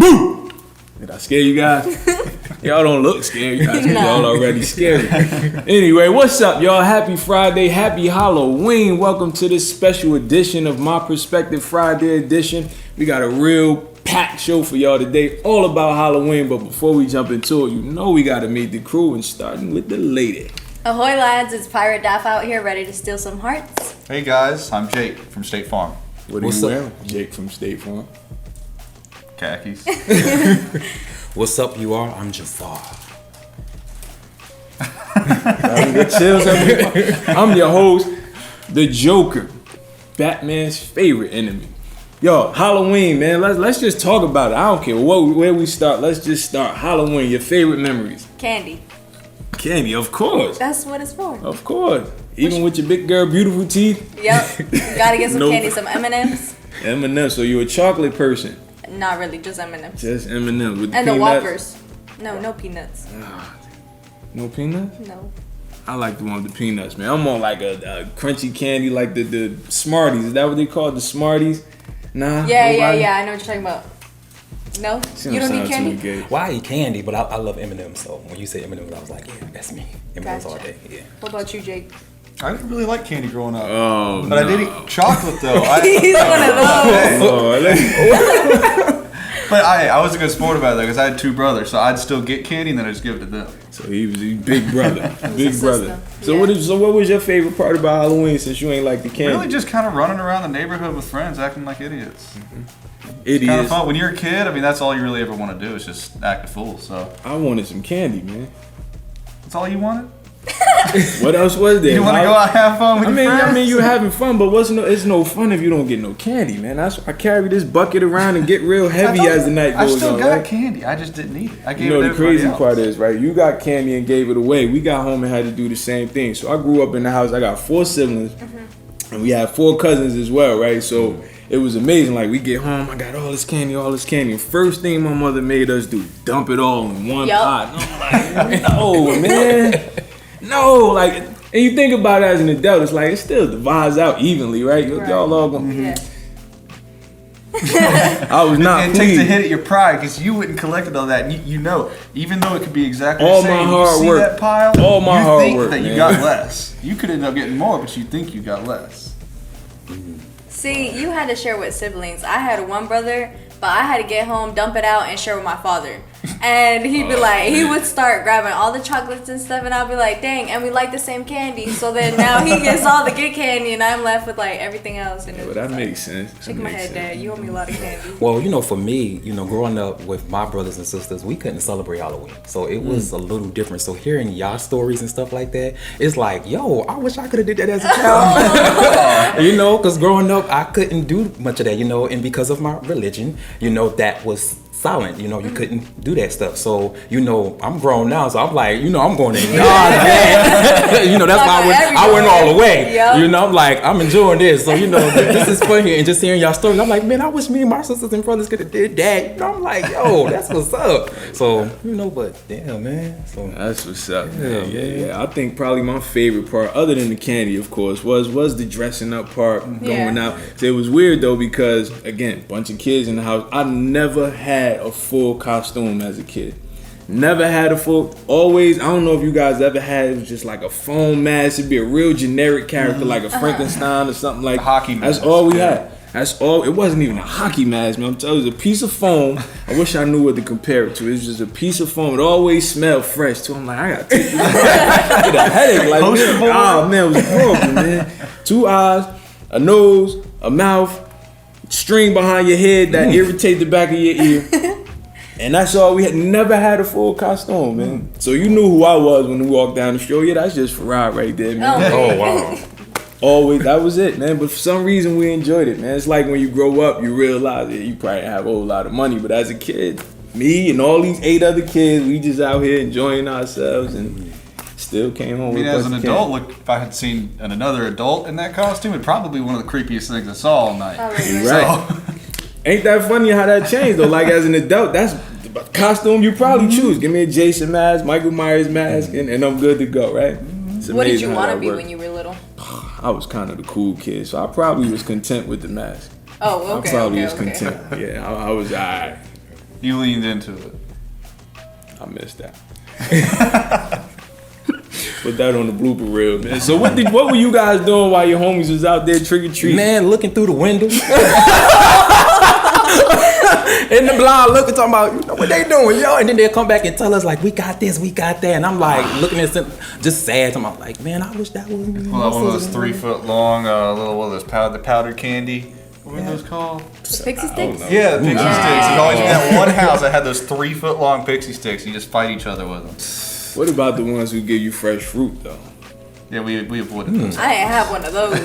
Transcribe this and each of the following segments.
Boo! Did I scare you guys? Y'all don't look scared. Y'all already scared. Anyway, what's up, y'all? Happy Friday. Happy Halloween. Welcome to this special edition of My Perspective Friday edition. We got a real packed show for y'all today, all about Halloween. But before we jump into it, you know we got to meet the crew, and starting with the lady. Ahoy, lads. It's Pirate Daff out here ready to steal some hearts. Hey, guys. I'm Jake from State Farm. What are you wearing? Jake from State Farm. Khakis. What's up, you all? I'm Jafar. I'm your host, the Joker, Batman's favorite enemy. Yo, Halloween, man. Let's just talk about it. I don't care where we start. Let's just start. Halloween, your favorite memories. Candy. Candy, of course. That's what it's for. Of course. Even with your big girl, beautiful teeth. Yep. Gotta get some candy, some M&M's. M&M's. So you're a chocolate person. Not really, just M&M's. Just M&M's with and peanuts. the Whoppers. No peanuts. No peanuts? No. I like the one with the peanuts, man. I'm on like a crunchy candy, like the Smarties. Is that what they call it, the Smarties? Nah. Yeah. I know what you're talking about. No, you don't need candy. Well, I eat candy, but I love M&M's. So when you say M&M's, I was like, yeah, that's me. M&M's all day. Yeah. What about you, Jake? I didn't really like candy growing up. Oh, but I did eat chocolate though. He's one of those. But I was a good sport about that because I had two brothers, so I'd still get candy and then I just give it to them. So he was a big brother, big brother. So Yeah. what was your favorite part about Halloween since you ain't like the candy? Really, just kind of running around the neighborhood with friends, acting like idiots. Idiots. Kind of fun. When you're a kid, I mean, that's all you really ever want to do is just act a fool. So I wanted some candy, man. that's all you wanted. What else was there? You want to go out and have fun with your friends? I mean, you're having fun, but it's no fun if you don't get no candy, man. I carry this bucket around and get real heavy as the night goes on. I still got right? candy. I just didn't eat it. I gave You know, it to the crazy everybody part else. is, right, you got candy and gave it away. We got home and had to do the same thing. So I grew up in the house. I got 4 siblings, and we had 4 cousins as well, right? So it was amazing. Like, we get home, I got all this candy. And first thing my mother made us do, dump it all in one pot. And I'm like, no, man. No, like, and you think about it as an adult, it's like, it still divides out evenly, right? Y'all all gonna... I was not It takes a hit at your pride because you wouldn't collected all that. And you know, even though it could be exactly All the same, my hard you see work. that pile, All my you hard think work, that you man. got less. You could end up getting more, but you think you got less. See, you had to share with siblings. I had one brother, but I had to get home, dump it out, and share with my father. And he'd be like, he would start grabbing all the chocolates and stuff, and I'd be like, dang, and we like the same candy. So then now he gets all the good candy, and I'm left with like everything else. And Yeah, but that makes sense. Shake my head, Dad. You owe me a lot of candy. Well, for me, growing up with my brothers and sisters, we couldn't celebrate Halloween. So it was a little different. So hearing y'all stories and stuff like that, it's like, yo, I wish I could have did that as a child. Because growing up, I couldn't do much of that, and because of my religion, that was silent, you couldn't do that stuff. So, I'm grown now, so I'm like, I'm going to acknowledge that. That's why I went all the way. Yep. I'm like, I'm enjoying this. So, this is fun here. And just hearing y'all stories, I'm like, man, I wish me and my sisters and brothers could have did that. I'm like, yo, that's what's up. So, but damn, man. So that's what's up, man. Yeah. I think probably my favorite part, other than the candy, of course, was the dressing up part, going out. So it was weird though because again, bunch of kids in the house. I never had a full costume as a kid. Never had a full. Always, I don't know if you guys ever had. It was just like a foam mask. It'd be a real generic character, like a Frankenstein or something like. A hockey mask. That's all we had. That's all. It wasn't even a hockey mask, man. I'm telling you, it was a piece of foam. I wish I knew what to compare it to. It was just a piece of foam. It always smelled fresh too. I'm like, I gotta take this. I get a headache. Like, oh man, it was horrible, man. 2 eyes, a nose, a mouth, string behind your head that irritate the back of your ear. And that's all we had. Never had a full costume, man. So you knew who I was when we walked down the street. Yeah, that's just Farad right there, man. oh wow. Always, that was it, man. But for some reason, we enjoyed it, man. It's like when you grow up, you realize that you probably have a whole lot of money. But as a kid, me and all these 8 other kids, we just out here enjoying ourselves and still came home with a as bunch an of adult, candy. look, if I had seen another adult in that costume, it'd probably be one of the creepiest things I saw all night. Right. Ain't that funny how that changed though? Like as an adult, that's the costume you probably choose. Give me a Jason mask, Michael Myers mask, and I'm good to go, right? It's What did you amazing how want to that be worked. when you were little? I was kind of the cool kid, so I probably was content with the mask. Oh, okay. I probably was okay. content. Yeah, I was alright. You leaned into it. I missed that. Put that on the blooper reel, man. So what were you guys doing while your homies was out there trick or treating? Man, looking through the window. In the blind, looking, talking about, you know what they doing, yo. And then they'll come back and tell us, like, we got this, we got that. And I'm like, looking at them, just sad. I'm like, man, I wish that was me. Pull out one of those 3 foot long, little, what are those, powdered candy? What are those called? The pixie sticks? Yeah, the pixie sticks. You always had one house that had those 3 foot long pixie sticks. You just fight each other with them. What about the ones who give you fresh fruit, though? Yeah, we avoided those. I ain't have one of those.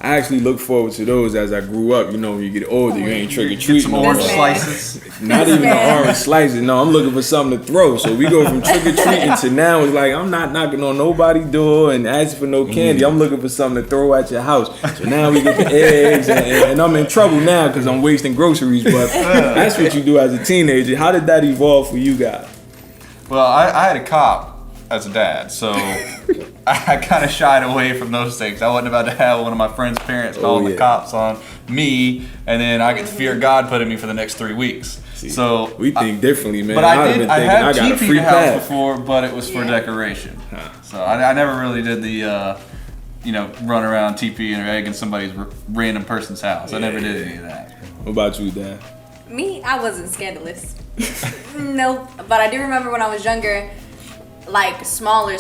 I actually look forward to those as I grew up. You know, when you get older, you ain't trick or treating. Some orange This slices. Not even the orange slices. No, I'm looking for something to throw. So we go from trick or treating to now it's like I'm not knocking on nobody's door and asking for no candy. I'm looking for something to throw at your house. So now we get the eggs and I'm in trouble now because I'm wasting groceries. But that's what you do as a teenager. How did that evolve for you guys? Well, I had a cop as a dad, so I kind of shied away from those things. I wasn't about to have one of my friend's parents calling the cops on me, and then I get the fear of God put in me for the next 3 weeks. See, so we think differently, man. But I had got TP'd the house before, but it was for decoration. Huh. So I never really did the, run around TPing or egging somebody's random person's house. I never did any of that. What about you, Dad? Me, I wasn't scandalous. Nope. But I do remember when I was younger, like smaller,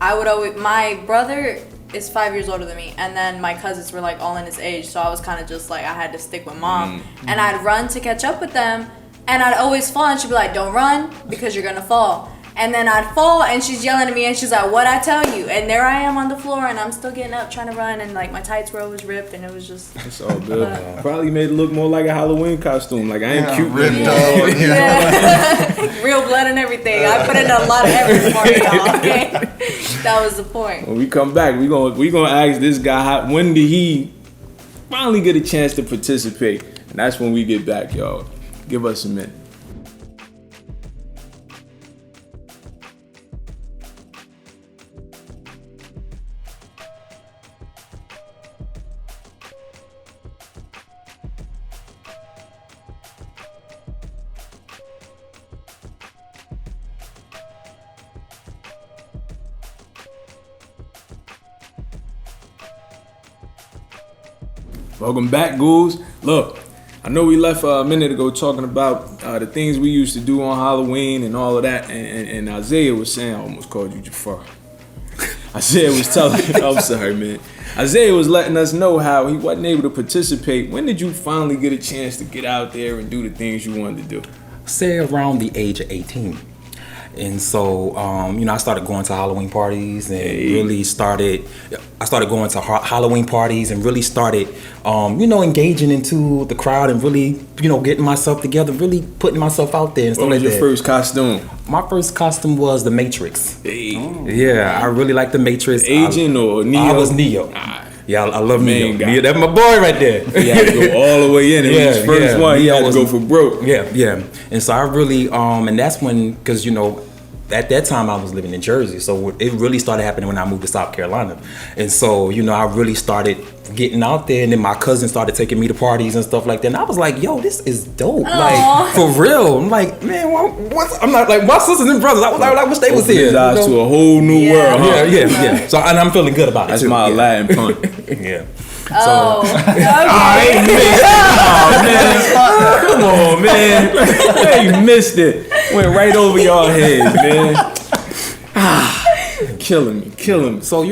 I would always, my brother is 5 years older than me, and then my cousins were like all in his age, so I was kind of just like, I had to stick with mom. And I'd run to catch up with them, and I'd always fall, and she'd be like, don't run, because you're gonna fall. And then I'd fall, and she's yelling at me, and she's like, what'd I tell you? And there I am on the floor, and I'm still getting up, trying to run, and like my tights were always ripped, and it was just... It's all good. Probably made it look more like a Halloween costume. Like, I ain't cute ripped anymore. Yeah. Real blood and everything. I put in a lot of effort for y'all, okay? That was the point. When we come back, we gonna ask this guy, when did he finally get a chance to participate? And that's when we get back, y'all. Give us a minute. Welcome back, ghouls. Look, I know we left a minute ago talking about the things we used to do on Halloween and all of that, and Isaiah was saying, I almost called you Jafar. Isaiah was telling, I'm sorry, man. Isaiah was letting us know how he wasn't able to participate. When did you finally get a chance to get out there and do the things you wanted to do? Say around the age of 18. And so, I started going to Halloween parties and I started going to Halloween parties and really started, engaging into the crowd and really, getting myself together, really putting myself out there and stuff What was like your that. first costume? My first costume was the Matrix. Hey. Yeah, I really like the Matrix. Agent or Neo? I was Neo. Yeah, I love Man, Neo. Neo. That's my boy right there. He had to go all the way in. It was his first one. He had to go for broke. Yeah. And so I really, and that's when, because, at that time I was living in Jersey. So it really started happening when I moved to South Carolina. And so, I really started getting out there, and then my cousin started taking me to parties and stuff like that. And I was like, yo, this is dope. Aww. Like, for real. I'm like, man, I'm not like, my sisters and brothers, I wish they was here. His eyes to a whole new world. Huh? Yeah. So, and I'm feeling good about it. That's too. my Aladdin pun. Yeah. Oh, okay. Come on, man. Yeah, you missed it. Went right over y'all heads, man. Killing me. So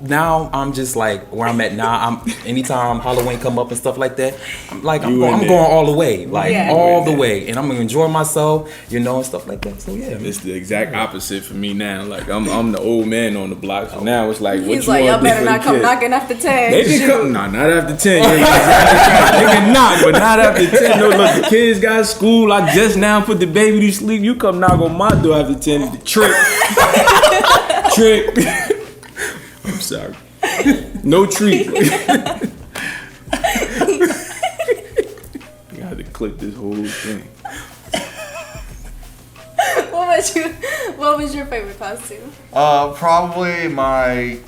now I'm just like where I'm at now. Anytime Halloween come up and stuff like that, I'm going all the way, all the way, and I'm gonna enjoy myself, and stuff like that. So yeah, It's the exact opposite for me now. Like I'm the old man on the block. So now it's like, what He's you like, y'all want to do better for not the come kids? knocking after 10. They can come, not after 10. Yeah, exactly. They can knock, but not after 10. No, look, the kids got school. I just now put the baby to sleep. You come knock on my door after 10. The trick. I'm sorry. No treat. You had to clip this whole thing. What What was your favorite costume? Probably I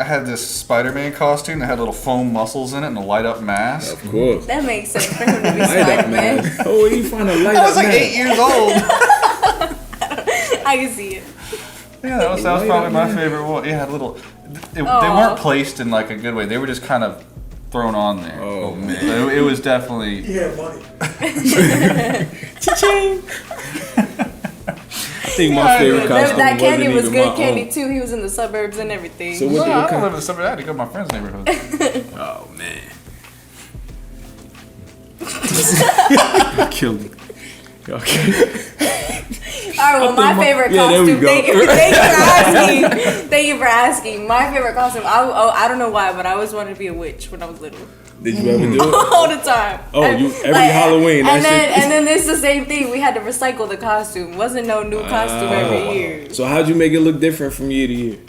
had this Spider-Man costume that had little foam muscles in it and a light-up mask. Of course. That makes sense for him to be Light up, Spider-Man. man. Oh, where you find a light I up was like mask? 8 years old. I can see it. Yeah, that was probably my favorite one. It had little. They weren't placed in like a good way. They were just kind of thrown on there. Oh man. So it was definitely. Yeah, money. Cha-ching. I think my favorite costume That candy wasn't was even good my candy own. too. He was in the suburbs and everything. So No, what I kind? don't live in the suburb. I had to go to my friend's neighborhood. Oh man. Killed me. Okay. All right, well, my favorite yeah, there we costume. go. Thank you for asking. Thank you for asking. My favorite costume. I don't know why, but I always wanted to be a witch when I was little. Did you ever do it? All the time. Oh, you every Halloween. And That shit. then it's the same thing. We had to recycle the costume. Wasn't no new costume every year. So how'd you make it look different from year to year?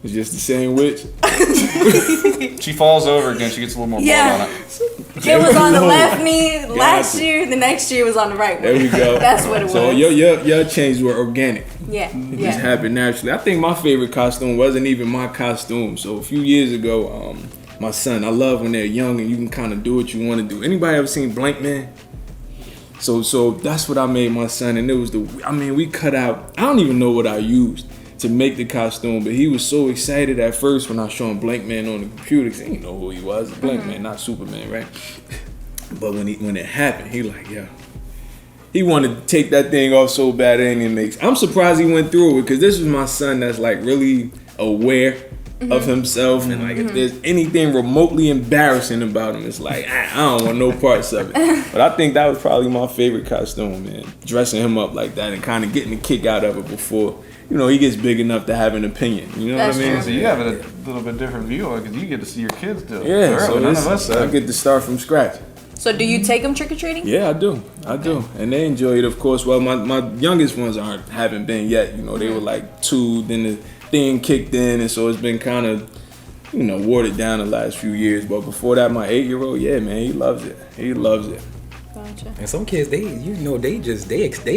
It's just the same witch. She falls over again. She gets a little more blood Yeah. on it. It was on the left knee last Gotcha. year. The next year was on the right one. There we go. That's what it was. So your changes were organic. Yeah. It just Yeah. happened naturally. I think my favorite costume wasn't even my costume. So a few years ago, my son, I love when they're young and you can kind of do what you want to do. Anybody ever seen Blank Man? So that's what I made my son, and it was we cut out. I don't even know what I used to make the costume, but he was so excited at first when I showed him Blank Man on the computer, because he didn't know who he was. Blank Man, not Superman, right? But when it happened, he like, yo. He wanted to take that thing off so bad it ain't even make sense. I'm surprised he went through it, because this was my son that's like really aware of himself, and like if there's anything remotely embarrassing about him, it's like I don't want no parts of it. But I think that was probably my favorite costume, man. Dressing him up like that and kind of getting a kick out of it before he gets big enough to have an opinion. You know That's what I mean? So you have a little bit different view because you get to see your kids do it. Yeah, so None of us I get to start from scratch. So do you take them trick or treating? Yeah, I do, and they enjoy it, of course. Well, my youngest ones haven't been yet. They were like 2, then the thing kicked in, and so it's been kind of watered down the last few years. But before that, my 8-year-old, yeah, man, he loves it. He loves it. Gotcha. And some kids, they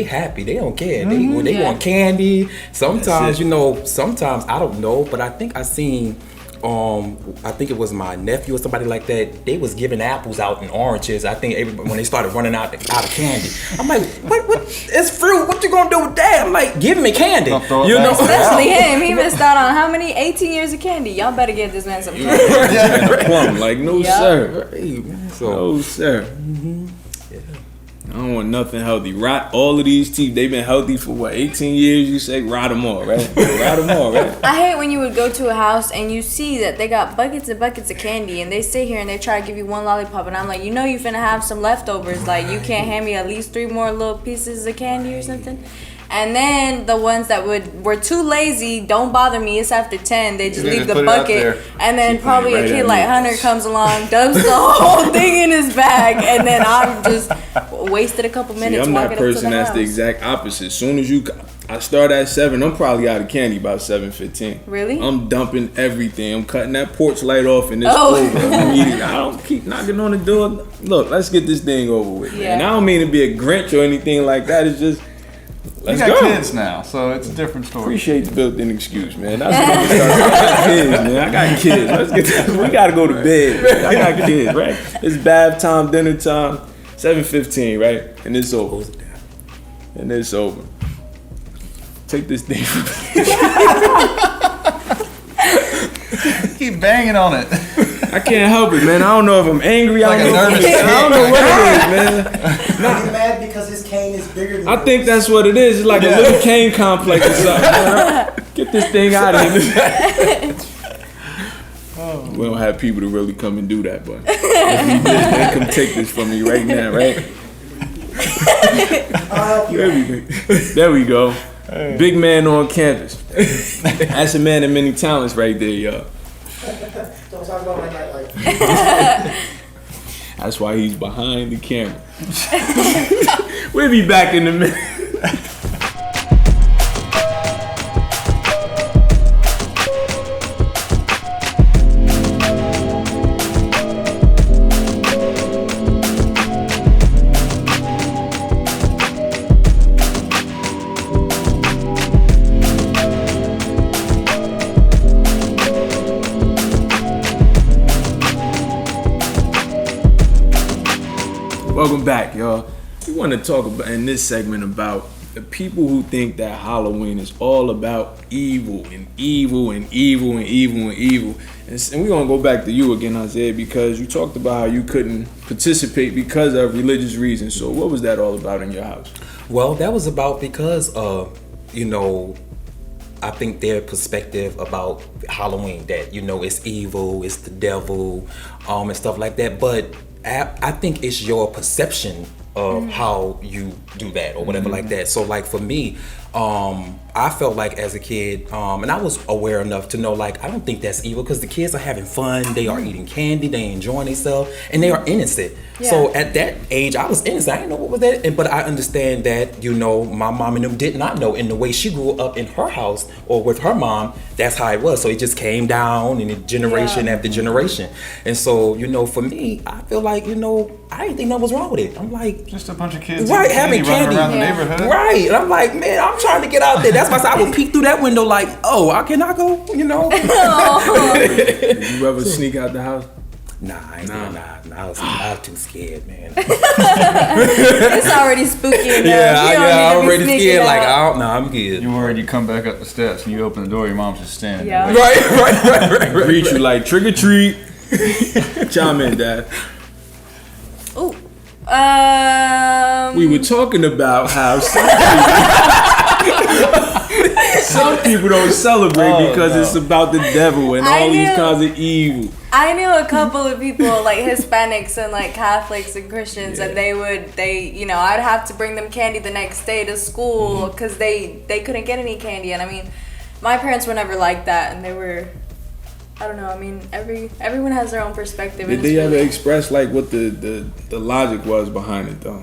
happy. They don't care. When they want candy. Sometimes, sometimes I don't know, but I think I seen. I think it was my nephew or somebody like that. They was giving apples out and oranges. I think everybody when they started running out of candy. I'm like, what? It's fruit. What you gonna do with that? I'm like, give me candy. Don't throw it back. Especially him. He missed out on how many? 18 years of candy. Y'all better give this man some candy. And a plum, like no Yup. sir, So no sir. I don't want nothing healthy. Rot all of these teeth. They've been healthy for 18 years. You say rot them all, right? Rot them all, right? I hate when you would go to a house and you see that they got buckets and buckets of candy and they sit here and they try to give you one lollipop and I'm like, you finna have some leftovers. Like, you can't hand me at least 3 more little pieces of candy or something. And then the ones that were too lazy, don't bother me, it's after 10, they just They leave just the put it out bucket. there. And then probably right a kid at like me. Hunter comes along, dumps the whole thing in his bag, and then I'm just wasted a couple See, minutes I'm walking that up to person the that's house. the exact opposite. As soon as I start at 7, I'm probably out of candy by 7:15. Really? I'm dumping everything. I'm cutting that porch light off and it's Oh. over immediately. I don't keep knocking on the door. Look, let's get this thing over with. Yeah. And I don't mean to be a Grinch or anything like that. It's just, You let's got go. kids now, so it's a different story. Appreciate the built-in excuse, man. That's what I'm gonna start. I got kids, man. I got kids. Let's get this. We gotta go to bed. Man. I got kids, right? It's bath time, dinner time, 7:15, right? And it's over. And it's over. Take this thing from me. Keep banging on it. I can't help it, man. I don't know if I'm angry. Like a nervous I don't know what it is, man. Are you mad because his cane is bigger than I think that's what it is. It's like a little cane complex or something. Man. Get this thing out of here. We don't have people to really come and do that, but if we did, they come take this from me right now, right? I'll help you. There we go. Big man on campus. That's a man of many talents right there, y'all. Don't talk about my nightlife. That's why he's behind the camera. We'll be back in a minute. Welcome back, y'all. We want to talk about in this segment about the people who think that Halloween is all about evil and evil and evil and evil and evil. And we're going to go back to you again, Isaiah, because you talked about how you couldn't participate because of religious reasons. So what was that all about in your house? Well, that was about because I think their perspective about Halloween, that, it's evil, it's the devil, and stuff like that. But I think it's your perception of how you do that or whatever like that. So like for me, I felt like as a kid, and I was aware enough to know, like, I don't think that's evil because the kids are having fun, they are eating candy, they enjoying themselves, and they are innocent. Yeah. So at that age, I was innocent. I didn't know what was that, but I understand that, my mom and them did not know. In the way she grew up in her house or with her mom, that's how it was. So it just came down in generation after generation. And so, for me, I feel like, I didn't think nothing was wrong with it. I'm like, just a bunch of kids having candy around the neighborhood. Right. And I'm like, man, I'm trying to get out there. That's why I would peek through that window like, oh, I cannot go, Did you ever sneak out the house? Nah. I was too scared, man. It's already spooky enough. Yeah, I'm already scared. Like, I'm good. You worried you come back up the steps and you open the door, your mom's just standing there. Right. Greet you like, trick or treat. Chime in, Dad. Ooh. We were talking about how some people don't celebrate because it's about the devil and all these kinds of evil. I knew a couple of people, like Hispanics and like Catholics and Christians, and I'd have to bring them candy the next day to school because they couldn't get any candy. And I mean, my parents were never like that, and they were, I don't know. I mean, everyone has their own perspective. Did they ever express like what the logic was behind it though?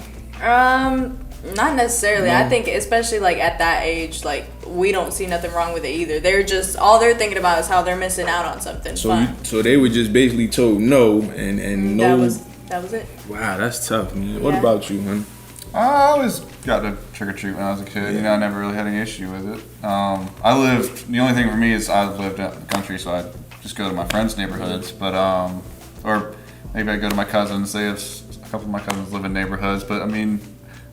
Not necessarily. I think especially like at that age, like we don't see nothing wrong with it either. They're just all they're thinking about is how they're missing out on something fun. So they were just basically told no and no. That was it. Wow, that's tough, man. What about you, man? I always got to trick or treat when I was a kid. I never really had any issue with it. The only thing for me is I lived out in the country, so I'd just go to my friends' neighborhoods, but or maybe I'd go to my cousins. They have a couple of my cousins live in neighborhoods, but I mean,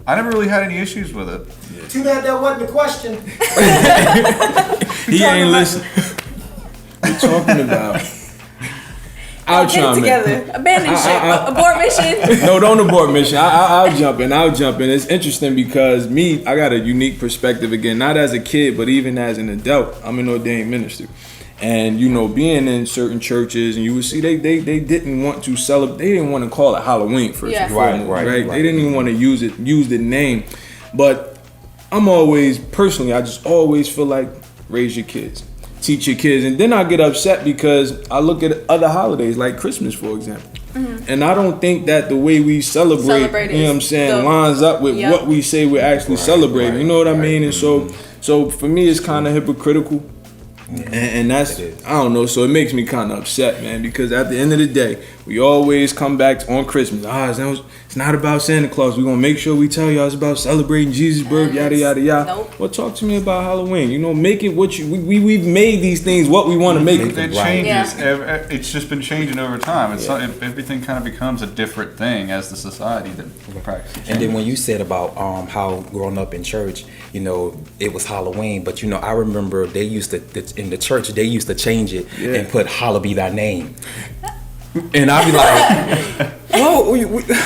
I never really had any issues with it. Yeah. Too bad that wasn't the question. He ain't listening. We're talking about. I'll get it together. Abandon ship. Abort mission. No, don't abort mission. I'll jump in. It's interesting because I got a unique perspective again, not as a kid, but even as an adult. I'm an ordained minister. And being in certain churches, and you would see they didn't want to celebrate. They didn't want to call it Halloween first and foremost, right? They didn't even want to use the name. But I'm always personally, I just always feel like raise your kids, teach your kids, and then I get upset because I look at other holidays like Christmas, for example, and I don't think that the way we celebrate lines up with what we say we're actually celebrating. You know what I mean? And so for me, it's kind of hypocritical. And that's, I don't know, so it makes me kind of upset, man, because at the end of the day, we always come back on Christmas. It's not about Santa Claus. We're going to make sure we tell y'all it's about celebrating Jesus' birth, yada, yada, yada. Nope. Well, talk to me about Halloween. Make it what we've made these things what we want to make it. It changes. Yeah. It's just been changing over time. Everything kind of becomes a different thing as the society that practices. And then when you said about how growing up in church, it was Halloween, but I remember they used to, in the church, they used to change it and put "Hallowed be thy name," and I'd be like, "Whoa!"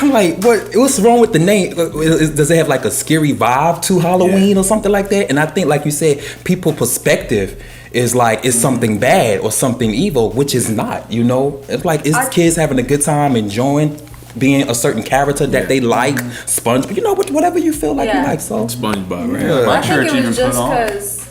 I'm like, what's wrong with the name? Does it have like a scary vibe to Halloween or something like that? And I think, like you said, people's perspective is like it's something bad or something evil, which is not. It's like kids having a good time, enjoying being a certain character that they like, SpongeBob, whatever you feel like you like. So SpongeBob, right? Yeah, I think it was just because,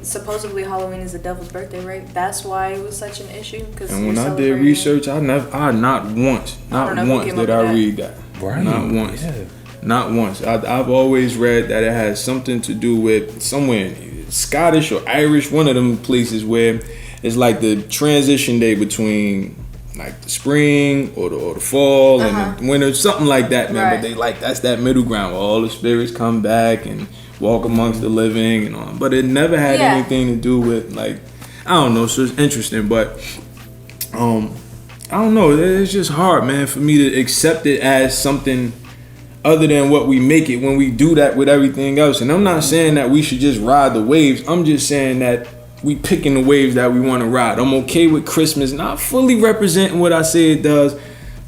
supposedly Halloween is the devil's birthday, right? That's why it was such an issue. And when I did research, not once did I read that. Right. Not once. Yeah. Not once. I've always read that it has something to do with somewhere Scottish or Irish, one of them places where it's like the transition day between like the spring or the fall and the winter, something like that, man. Right. But that's that middle ground where all the spirits come back and walk amongst the living and all. But it never had anything to do with I don't know. So it's interesting, but I don't know. It's just hard, man, for me to accept it as something other than what we make it when we do that with everything else. And I'm not saying that we should just ride the waves. I'm just saying that we picking the waves that we want to ride. I'm okay with Christmas not fully representing what I say it does,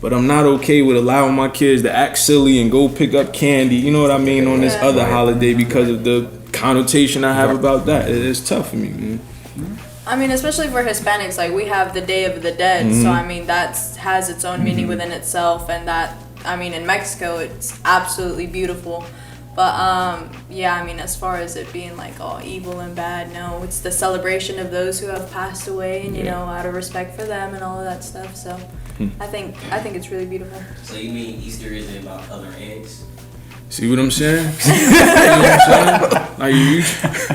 but I'm not okay with allowing my kids to act silly and go pick up candy, you know what I mean, on this other holiday because of the connotation I have about that. It's tough for me, man. I mean, especially for Hispanics, like we have the Day of the Dead, so I mean that has its own meaning within itself, and that, I mean, in Mexico it's absolutely beautiful. But yeah, I mean, as far as it being like all evil and bad, no, it's the celebration of those who have passed away, and you know, out of respect for them and all of that stuff. So I think it's really beautiful. So you mean Easter isn't about coloring eggs? See what I'm saying? You know what I'm saying? Like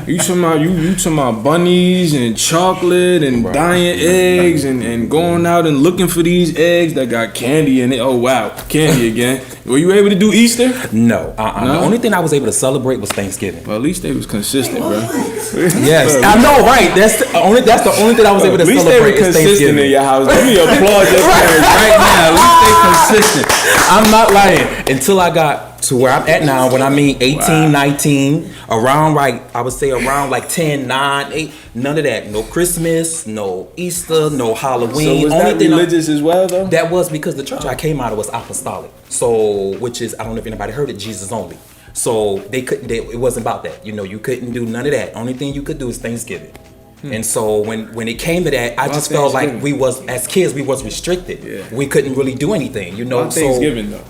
you talking about bunnies and chocolate and dyeing eggs and going out and looking for these eggs that got candy in it. Oh wow, candy again. Were you able to do Easter? No. The only thing I was able to celebrate was Thanksgiving. Well, at least they was consistent, bro. Yes, I know, right? That's the only thing I was able to at least celebrate. They were is consistent Thanksgiving. in your house. Let me applaud your parents right now. At least they consistent. I'm not lying. Until I got to where I'm at now, when I mean 18, 19, around like, I would say around like 10, 9, 8, none of that. No Christmas, no Easter, no Halloween. So was that religious as well, though? That was because the church I came out of was apostolic. So, which is, I don't know if anybody heard it, Jesus only. So it wasn't about that. You know, you couldn't do none of that. Only thing you could do is Thanksgiving. And so when it came to that, I just felt like we was, as kids, we was restricted. Yeah. We couldn't really do anything, you know. Thanksgiving though.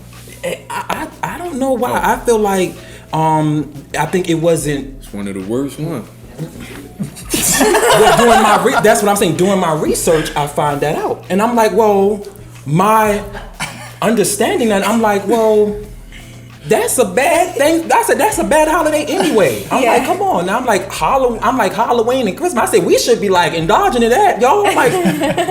I don't know why. I feel like I think it wasn't. It's one of the worst ones. That's what I'm saying. Doing my research, I find that out, and I'm like, well, my understanding that I'm like, well, that's a bad thing. That's a bad holiday anyway. I'm like, come on. Now I'm like Halloween and Christmas. I said we should be like indulging in that, y'all. I'm like,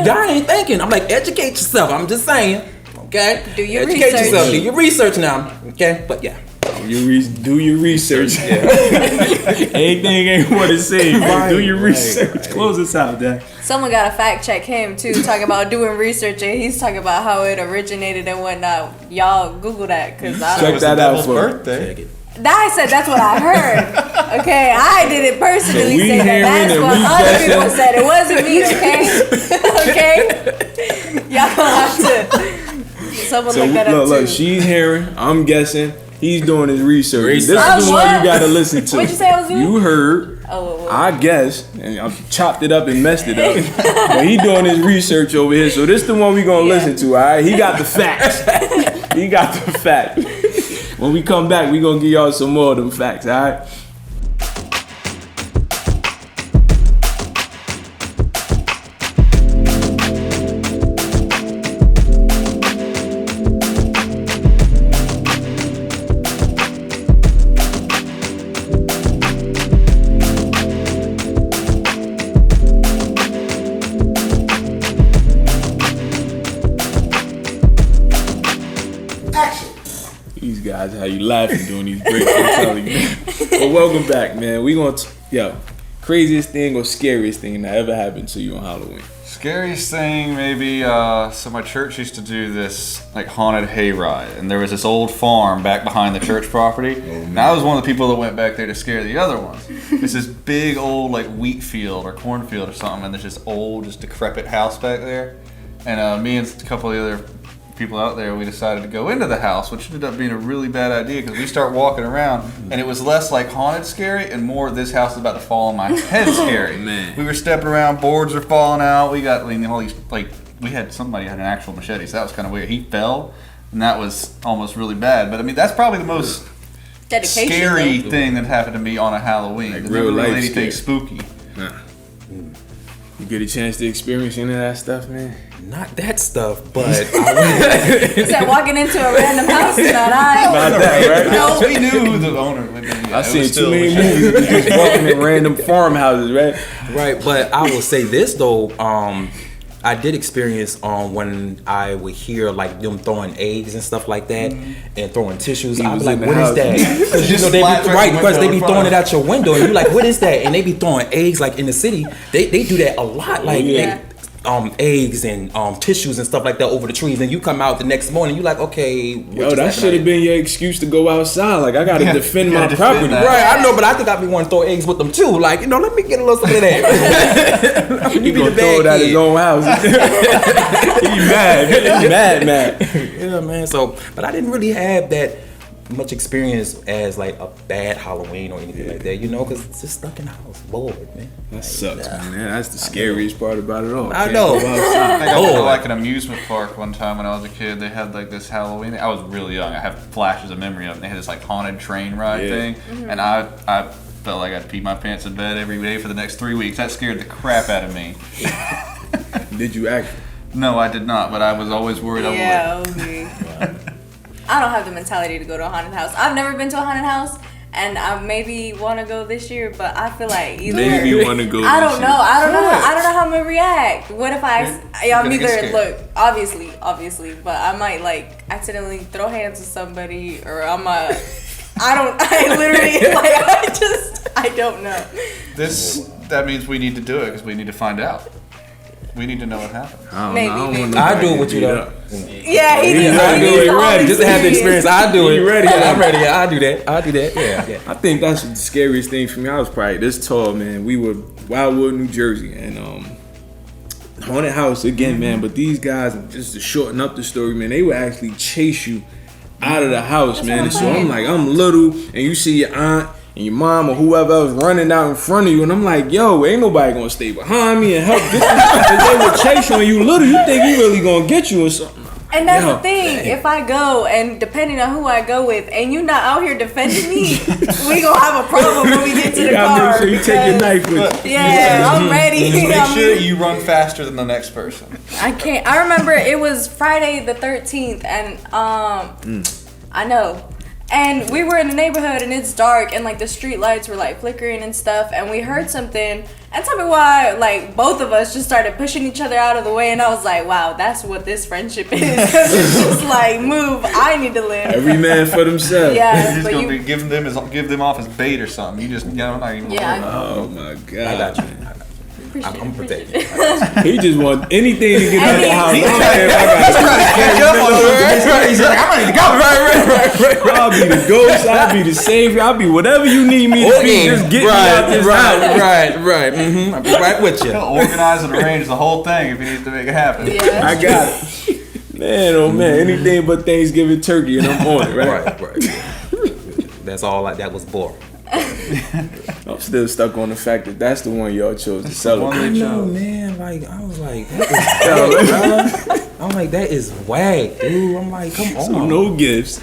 y'all ain't thinking. I'm like, educate yourself. I'm just saying. Okay? Educate yourself. Do your research now. Okay? But yeah. Do your research. Anything ain't what it says. Right, do your research. Right. Close us out, Dad. Someone got to fact check him too, talking about doing research, and he's talking about how it originated and whatnot. Y'all Google that, because I don't check that out for birthday. I said that's what I heard. Okay, I didn't personally say that. That's what other people said. It wasn't me. Okay. Okay. Y'all have to. Someone look that up too. Look, she's hearing. I'm guessing. He's doing his research. This is the one you gotta listen to. What'd you say I was doing? You heard. I guess, and I chopped it up and messed it up. But he doing his research over here, so this is the one we gonna listen to. All right, he got the facts. He got the facts. When we come back, we gonna give y'all some more of them facts. All right. These guys, how you laughing doing these breaks? I'm telling you. But welcome back, man. We gonna craziest thing or scariest thing that ever happened to you on Halloween? Scariest thing, maybe. So my church used to do this like haunted hayride, and there was this old farm back behind the church property. And I was one of the people that went back there to scare the other ones. It's this big old like wheat field or cornfield or something, and there's this old, just decrepit house back there. And me and a couple of the other people out there, we decided to go into the house, which ended up being a really bad idea because we start walking around and it was less like haunted scary and more this house is about to fall on my head scary. Man. We were stepping around, boards are falling out. We got all these, like, somebody had an actual machete, so that was kind of weird. He fell and that was almost really bad. But I mean, that's probably the most scary thing that happened to me on a Halloween. Like There's real never really life anything scary. spooky. Nah. You get a chance to experience any of that stuff, man? Not that stuff, but He said walking into a random house is not that, right? No. We knew who the owner would be. I've seen too many movies of just walking in random farmhouses, right? Right, but I will say this though, I did experience when I would hear like them throwing eggs and stuff like that, and throwing tissues. I'd be like, "What is that?" Because you know they be throwing it out your window, and you're like, "What is that?" And they be throwing eggs like in the city. They do that a lot. Like eggs and tissues and stuff like that over the trees, and you come out the next morning, you like, okay, Yo, that should have been your excuse to go outside. Like, I gotta defend my property. that. Right, I know, but I think I'd be wanting to throw eggs with them too. Like, let me get a little something of that. He gonna throw it at his own house. He mad. Yeah, man. So, but I didn't really have that much experience as like a bad Halloween or anything like that, because it's just stuck in the house, bored, man. That sucks, man. That's the scariest part about it all. I know. I think I went to like an amusement park one time when I was a kid. They had like this Halloween. I was really young. I have flashes of memory of it. They had this like haunted train ride thing, and I felt like I'd pee my pants in bed every day for the next 3 weeks. That scared the crap out of me. Did you act? No, I did not, but I was always worried I would. Okay. I don't have the mentality to go to a haunted house. I've never been to a haunted house, and I maybe want to go this year, but I feel like either Maybe you want to go. I don't know. I don't know how I'm gonna react. What if I'm either obviously, but I might like accidentally throw hands with somebody, or I don't know. That means we need to do it because we need to find out. We need to know what happened. I do it with you though. Yeah, he Yeah, I do it ready. Just to have the experience. I do it. You ready? I'm ready. I do that. Yeah. I think that's the scariest thing for me. I was probably this tall, man. We were Wildwood, New Jersey, and haunted house again, man. But these guys, just to shorten up the story, man, they would actually chase you out of the house, man. And so I'm like, I'm little, and you see your aunt and your mom or whoever else running out in front of you, and I'm like, yo, ain't nobody gonna stay behind me and help get this. They would chase you on you little, you think he really gonna get you or something. And that's the thing. If I go, and depending on who I go with, and you not out here defending me, we gonna have a problem when we get to the car. Make sure you take your knife with you. Yeah, I'm ready. Make sure you run faster than the next person. I can't. I remember it was Friday the 13th, and I know. And we were in the neighborhood, and it's dark, and like the street lights were like flickering and stuff, and we heard something. And tell me why, like both of us just started pushing each other out of the way, and I was like, wow, that's what this friendship is. It's just like, move, I need to live. Every man for themselves. Yeah, You're just but gonna be give them off as bait or something. You just not even. Yeah. Oh my God. I got you. I'm protected. He just want anything to get out of the house. I'll be the ghost. I'll be the savior. I'll be whatever you need me to be. Just get me out this house. Right. Mm-hmm. I'll be right with you. He'll organize and arrange the whole thing if he needs to make it happen. Yeah. I got it. Man, oh man, anything but Thanksgiving turkey, and I'm on it, right? Right. That's all. That was boring. I'm still stuck on the fact that that's the one y'all chose to celebrate. I know, man. Like, I was like, that is I'm like, that is whack, dude. I'm like, come on. So no gifts,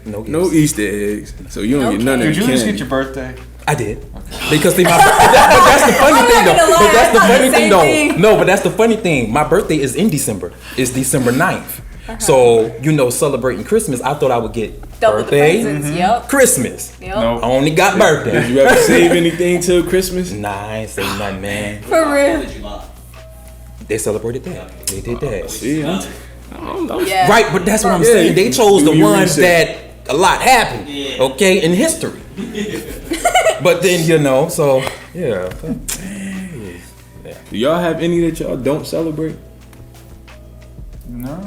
No gifts. no Easter eggs. So you don't get none of Did the you candy. just get your birthday? I did. Because see, but that's the funny thing though. But that's the funny thing though. No, but that's the funny thing. My birthday is in December. It's December 9th. So, celebrating Christmas, I thought I would get Double birthday, the presents, yep. Christmas. Yep. Nope. I only got birthday. Did you ever save anything till Christmas? Nah, I ain't say nothing, man. For real. July. They celebrated that. They did that. See, I'm Yeah. Right, but that's what I'm saying. They chose the You ones reset. that a lot happened, okay, in history. But then, so, yeah. Do y'all have any that y'all don't celebrate? No.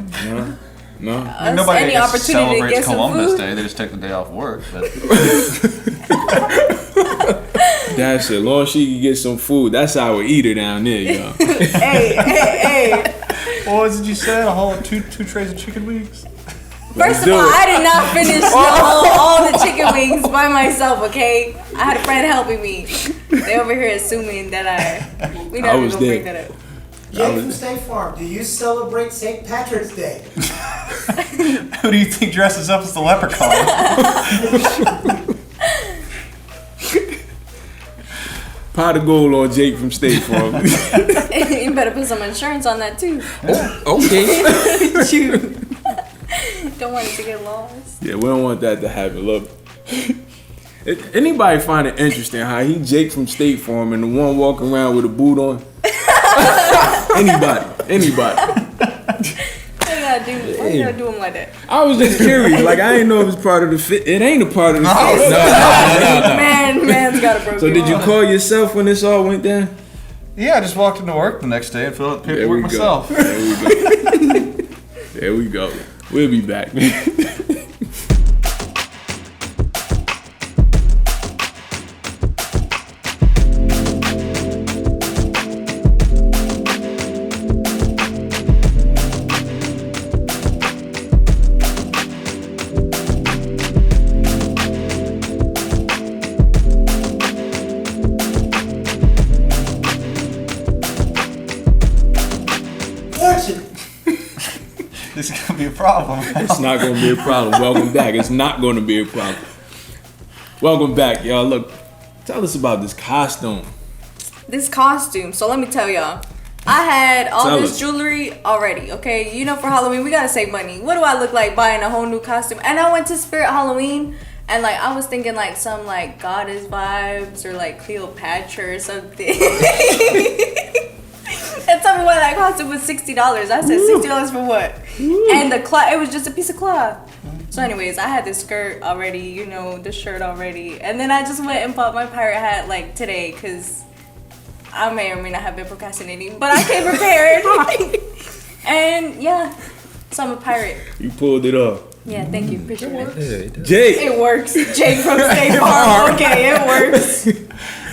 Nobody Nobody any opportunity to celebrates get some Columbus food. Day. They just take the day off work. But That's it. Long as she can get some food. That's our eater down there, y'all. Hey. what did you say? A whole two trays of chicken wings? First of do all, it. I did not finish all the chicken wings by myself, okay? I had a friend helping me. They over here assuming that we never was gonna there. bring that up. Jay from State Farm, do you celebrate St. Patrick's Day? Who do you think dresses up as the leprechaun? Pot of gold on Jake from State Farm. You better put some insurance on that too. Okay. Shoot. Don't want it to get lost. Yeah, we don't want that to happen. Look, anybody find it interesting how he Jake from State Farm and the one walking around with a boot on? Anybody. Why you gotta do them like that? I was just curious. Like, I didn't know it was part of the fit. It ain't a part of the fit. Man's got a broken So did you arm. call yourself when this all went down? Yeah, I just walked into work the next day and filled out the paperwork myself. There we go. There we go. We'll be back, man. This is gonna be a problem. It's not gonna be a problem. Welcome back. It's not gonna be a problem. Welcome back, y'all. Look, tell us about this costume. This costume. So let me tell y'all. I had all Tell this us. jewelry already, okay? You know, for Halloween, we gotta save money. What do I look like buying a whole new costume? And I went to Spirit Halloween, and like I was thinking like some like goddess vibes or like Cleopatra or something. And tell me why that costume was $60. I said $60 for what? And the cloth, it was just a piece of cloth. So anyways, I had the skirt already, you know, the shirt already. And then I just went and bought my pirate hat like today because I may or may not have been procrastinating, but I came prepared. And yeah, so I'm a pirate. You pulled it off. Yeah, thank you. Appreciate it. Jake. It works. Jake from State Farm. Okay, it works.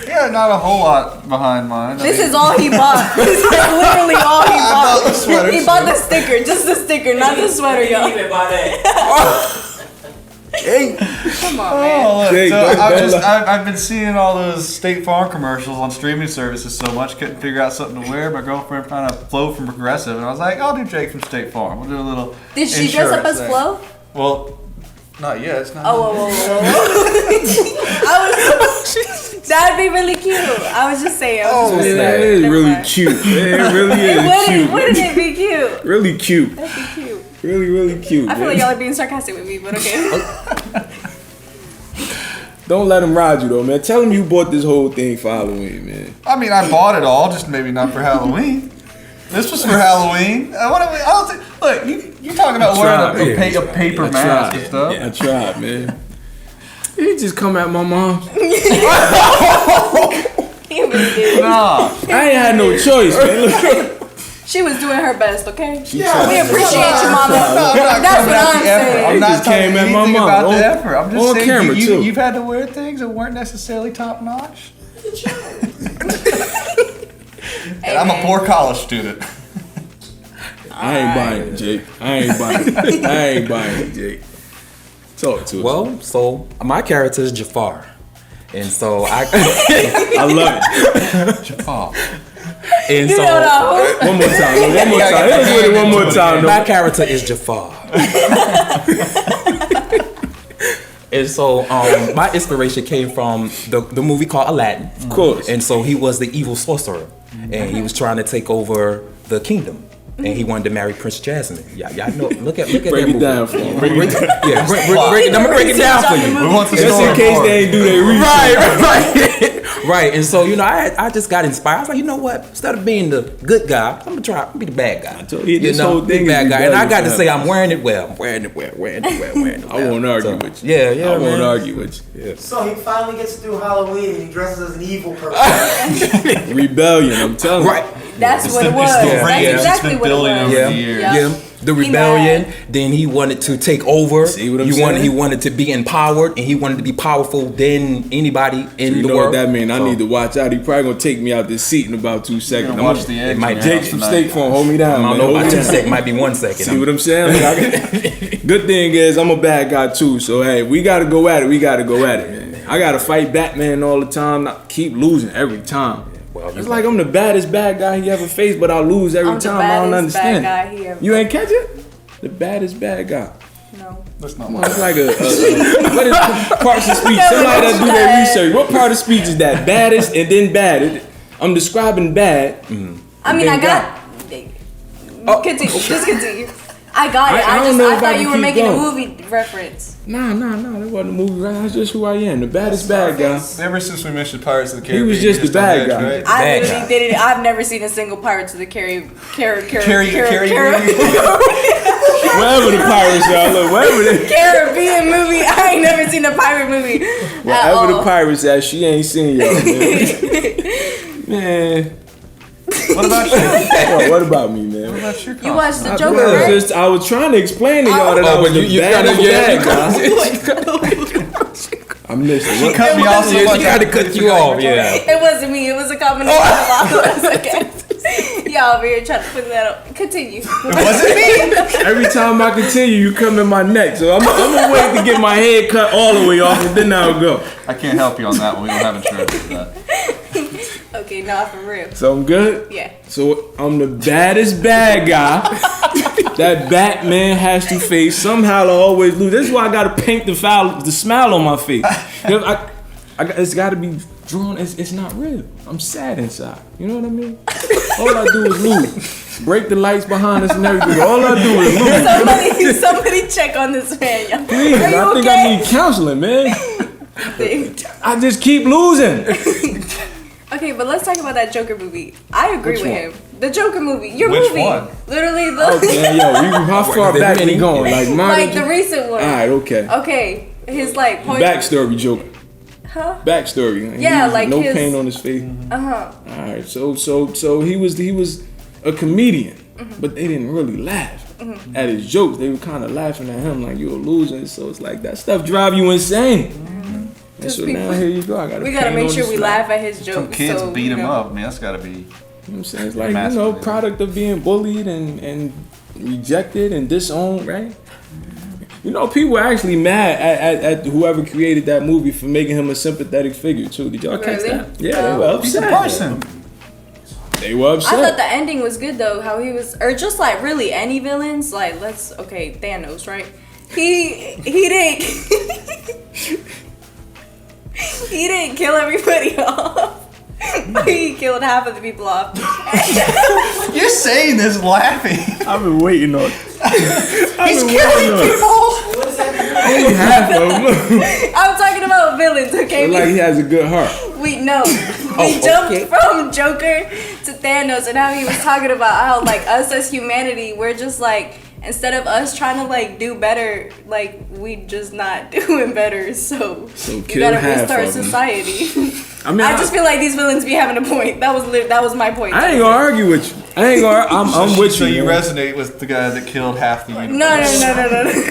Yeah, not a whole lot behind mine. This is all he bought. This is literally all he bought the bought. sweater, He bought the sticker, just the sticker, not the sweater, You y'all. didn't even buy that. Come on, man. Oh, look, Jake, so don't I've been seeing all those State Farm commercials on streaming services so much, couldn't figure out something to wear. My girlfriend kind of Flo from Progressive, and I was like, I'll do Jake from State Farm. We'll do a little. Did she dress up as thing. Flo? Well, not yet. It's not. Oh, that'd be really cute. I was just saying. Yeah, that is really cute. It really is cute. Wouldn't it be cute? Really cute. That'd be cute. Really, really cute. I feel man. like y'all are being sarcastic with me, but okay. Don't let him ride you though, man. Tell him you bought this whole thing for Halloween, man. I mean, I bought it all, just maybe not for Halloween. This was for Halloween. I don't think. Look, you're talking about wearing a paper mask and stuff. I tried, man. You just come at my mom. He really did. Nah. I ain't had no choice, man. Look. She was doing her best, okay? Yeah, We appreciate you, mama. That's what I'm saying. I'm He not just talking came at my anything mom. about On- the effort. I'm just on saying camera, too. you've had to wear things that weren't necessarily top notch. And I'm a poor college student. I ain't buying it, Jake. I ain't buying it. I ain't buying it, Jake. Talk to us. Well, so my character is Jafar. And so I love it. Oh. and You so know that. One more time. Look, one more time. Hit us with it one more time. my character is Jafar. And so my inspiration came from the movie called Aladdin. Of course. And so he was the evil sorcerer. And he was trying to take over the kingdom. And he wanted to marry Prince Jasmine. Y'all know. Look at Break that it movie. down for me. Yeah, break it I'm gonna break it down for you. We want the Just story in case part. they ain't do their research. Right. And so, I just got inspired. I was like, you know what? Instead of being the good guy, I'm gonna be the bad guy. told you, this whole be thing the is bad guy. And I got to rebellious, say, man. I'm wearing it well. I'm wearing it well. I won't argue with you. Yeah, I won't man. argue with you. So he finally gets through Halloween and he dresses as an evil person. Rebellion, I'm telling you. Right. That's what it was. It's the That's rage that's exactly been what it building was. over Yeah. the years. Yeah. The He rebellion. mad. Then he wanted to take over. See what I'm He saying? wanted to be empowered, and he wanted to be powerful than anybody in You the know world. what that mean? I So, need to watch out. He probably gonna take me out this seat in about 2 seconds. Gonna watch the eggs might in your take Jake house from tonight. State Farm, hold me down, I man. don't know Hold about me 2 down. seconds. Might be 1 second. See what I'm saying? Like, good thing is I'm a bad guy too. So hey, we gotta go at it. We gotta go at it, man. I gotta fight Batman all the time. Not keep losing every time. Well, It's like I'm the baddest bad guy he ever faced, but I lose every I'm the time. I don't baddest understand. bad guy he ever You ain't catch it? The baddest bad guy. No. That's not Well, it's like what is parts of speech? Somebody that do their research. What part of speech is that? Baddest and then bad. I'm describing bad. I mean, Then I got. Continue. Just continue. I got it. I I don't know if I thought can you were keep making a going. movie reference. Nah, that wasn't a movie. Right? That's just who I am. The baddest bad guy. Ever since we mentioned Pirates of the He Caribbean, was just you the bad don't guy. hedge, right? I Bad literally guy. did it. I've never seen a single Pirates of the Caribbean. Wherever the pirates are, look, wherever the Caribbean movie. I ain't never seen a pirate movie. at wherever the all. pirates at, she ain't seen y'all, man. Man, What about you? Yo, what about me, man? What about your You watched the I Joker, right? I was trying to explain to y'all that I was the bad guy. I missed it. She cut me off so much. She had to cut you off. Yeah. It wasn't me. It was a combination of all of us. Okay. Y'all over here trying to put that up. Continue. Was it me? Every time I continue, you come in my neck. So I'm gonna wait to get my head cut all the way off, and then I'll go. I can't help you on that one. We don't have insurance for that. Okay, nah, for real. So I'm good? Yeah. So I'm the baddest bad guy that Batman has to face. Somehow I always lose. This is why I gotta paint the smile on my face. It's gotta be drawn. It's not real. I'm sad inside. You know what I mean? All I do is lose. Break the lights behind us and everything. All I do is lose. Somebody check on this man, y'all. Please, Are you I think okay? I need counseling, man. I just keep losing. Okay, but let's talk about that Joker movie. I agree with him. The Joker movie. Your Which movie. one? Literally the Okay, how far back we going? Like mine? like the recent one. All right, okay. Okay. His like point. Backstory, Joker. Huh? Backstory. Yeah, He was like no his- pain on his face. Uh-huh. All right, so he was a comedian, but they didn't really laugh at his jokes. They were kind of laughing at him like you're a loser. So it's like that stuff drive you insane. And so now here you go. We gotta make sure we laugh at his jokes. Some kids so, beat him you know. up, man. That's gotta be. You know what I'm saying? It's like, Masculine. product of being bullied and rejected and disowned, right? You know, people were actually mad at whoever created that movie for making him a sympathetic figure too. Did y'all catch Really? that? Yeah, they were He's a upset. person. They were I upset. thought the ending was good though, how he was, or just like really any villains, like Thanos, right? He didn't, he didn't kill everybody off. He killed half of the people off. You're saying this laughing. I've been waiting on it. He's killing people. What does that mean? Only half of them. I'm talking about villains, okay? Like he has a good heart. We jumped from Joker to Thanos, and how he was talking about how like us as humanity, we're just like, instead of us trying to like do better, like we just not doing better. So you kill gotta half restart of them. society. I mean, I just feel like these villains be having a point. That was my point. I ain't gonna argue with you. I'm with So you. you man. resonate with the guy that killed half the universe. No.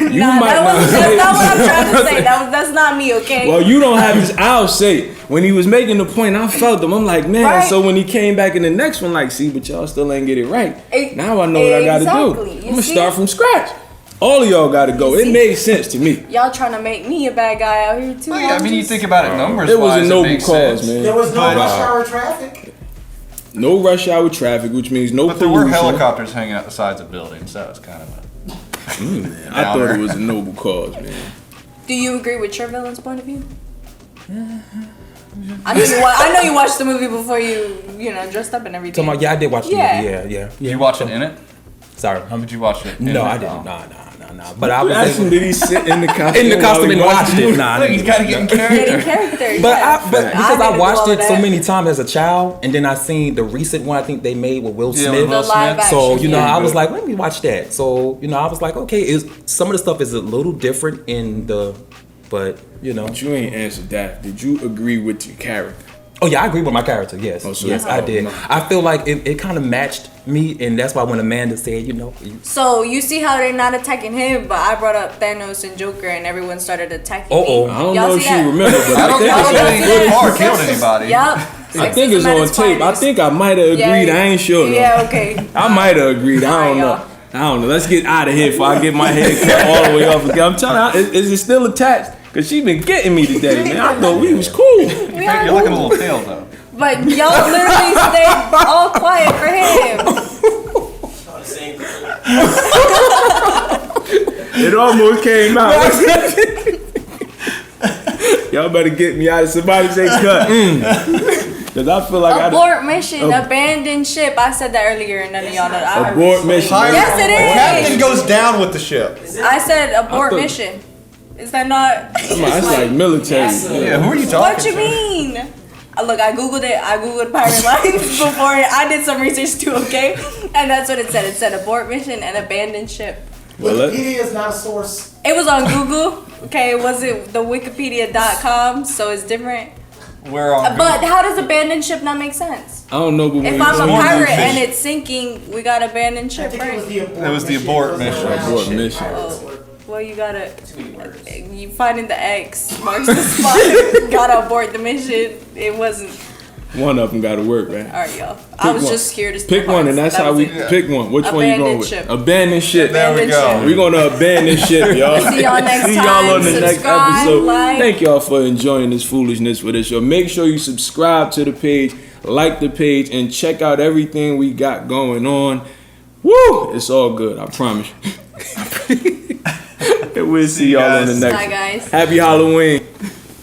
You Nah, might that's not. not what I'm trying to say. That's not me, okay? Well, you don't have this. I'll say it. When he was making the point, I felt him. I'm like, man. Right. So when he came back in the next one, like, see, but y'all still ain't get it right. Now I know what I gotta Exactly. do. You I'm gonna see? start from scratch. All of y'all gotta go. It made sense to me. Y'all trying to make me a bad guy out here too. Well, yeah, I mean, you think about it numbers It was wise, a noble makes cause, sense. man. There was no But, rush hour traffic. No rush hour traffic, which means no But there were pollution. helicopters hanging out the sides of buildings. That was kind of a. I thought it was a noble cause, man. Do you agree with your villain's point of view? I know you watched the movie before you dressed up and everything. Yeah, I did watch the Yeah. movie. Yeah. Did you watch it in it? Sorry. Did you watch it? No, I didn't. No. But I was Ask him, did he sit in the costume? in the costume while and he watched it. Nah, I Look, he's didn't. got to get in Getting character. character. But yeah. because I I didn't watched do all it of so that. many times as a child, and then I seen the recent one I think they made with Will Yeah, Smith. with Will The live Smith. So action, I yeah. was like, let me watch that. So I was like, okay, some of the stuff is a little different but But you ain't answered that. Did you agree with your character? Oh yeah, I agree with my character. Yes, Oh, so yes, it's- I did. no. I feel like it kind of matched me, and that's why when Amanda said, So you see how they're not attacking him, but I brought up Thanos and Joker, and everyone started attacking Uh-oh. me. I don't Y'all know see if she that? remember, but I don't think Y'all anybody see good that? far killed anybody. Yup. I think it's on tape. I think I might have agreed. I ain't sure though. Yeah. Okay. I might have agreed. I don't know. Alright, I don't know. Let's get out of here before I get my head cut all the way off again. I'm telling you, is it still attached? Cause she been getting me today, man. I thought we was cool. We are You're looking a little pale though. But y'all literally stayed all quiet for him. All the same thing. It almost came out. Y'all better get me out of somebody say cut. Cause I feel like Abort mission, abandoned ship. I said that earlier, and none of y'all know. I abort mission. Yes, it is. Captain goes down with the ship. I said abort thought- mission. Is that not? That's like military. Yeah, who are you talking What you to? mean? Look, I googled it. I googled pirate life before I did some research too. Okay, and that's what it said. It said abort mission and abandoned ship. Well, Wikipedia is not a source. It was on Google. Okay, it wasn't the Wikipedia.com, so it's different. we're on. But how does abandoned ship not make sense? I don't know, but If when I'm a more than pirate fish. and it's sinking, we got abandoned I ship, think right? it was the It was the abort abort mission. mission. Abort mission. Oh, well, you gotta. You finding the X marks the spot. Gotta abort the mission. It wasn't. one of them got to work, man. All right, y'all. I was one. just scared to Pick one, and that's how we pick one. Which one you going with? Ship. Abandoned ship. There we go. We're gonna abandon ship, y'all. See y'all next See y'all time. on the next Subscribe, episode. like. Thank y'all for enjoying this foolishness with us, show. Make sure you subscribe to the page, like the page, and check out everything we got going on. Woo! It's all good, I promise. We'll see y'all on the next Bye, guys. Happy Halloween.